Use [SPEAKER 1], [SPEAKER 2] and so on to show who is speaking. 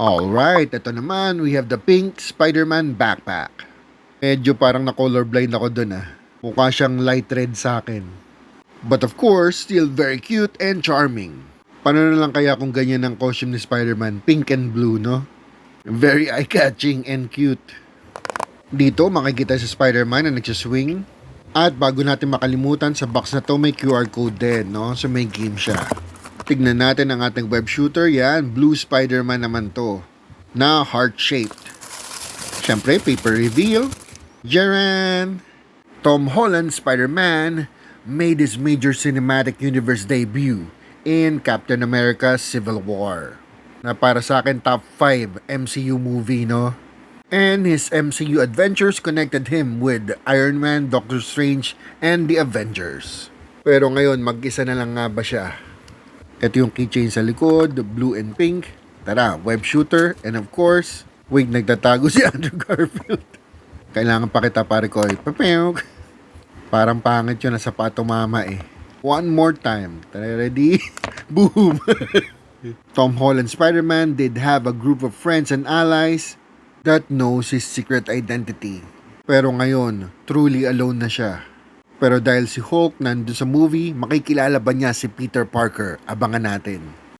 [SPEAKER 1] Alright, ito naman, we have the pink Spider-Man backpack. Medyo parang na-colorblind ako dun ah. Mukha siyang light red sa akin. But of course, still very cute and charming. Paano na lang kaya kung ganyan ang costume ni Spider-Man, pink and blue, no? Very eye-catching and cute. Dito, makikita si Spider-Man na nagsiswing. At bago natin makalimutan, sa box na to may QR code din, no? So may game siya. Tignan natin ang ating web shooter. Yan, blue Spider-Man naman to. Na heart-shaped. Siyempre, paper reveal. Jaran! Tom Holland Spider-Man made his major cinematic universe debut in Captain America Civil War. Na para sa akin, top 5 MCU movie, no? And his MCU adventures connected him with Iron Man, Doctor Strange, and the Avengers. Pero ngayon, mag-isa na lang nga ba siya? Ito yung keychain sa likod, blue and pink. Tara, web shooter, and of course, wait, nagtatago si Andrew Garfield. Kailangan pa kita, pare ko. Papayog. Parang pangit yun, nasa pato mama eh. One more time. Tara, ready? Boom! Tom Holland Spider-Man did have a group of friends and allies that knows his secret identity. Pero ngayon, truly alone na siya. Pero dahil si Hulk nandun sa movie, makikilala ba niya si Peter Parker? Abangan natin.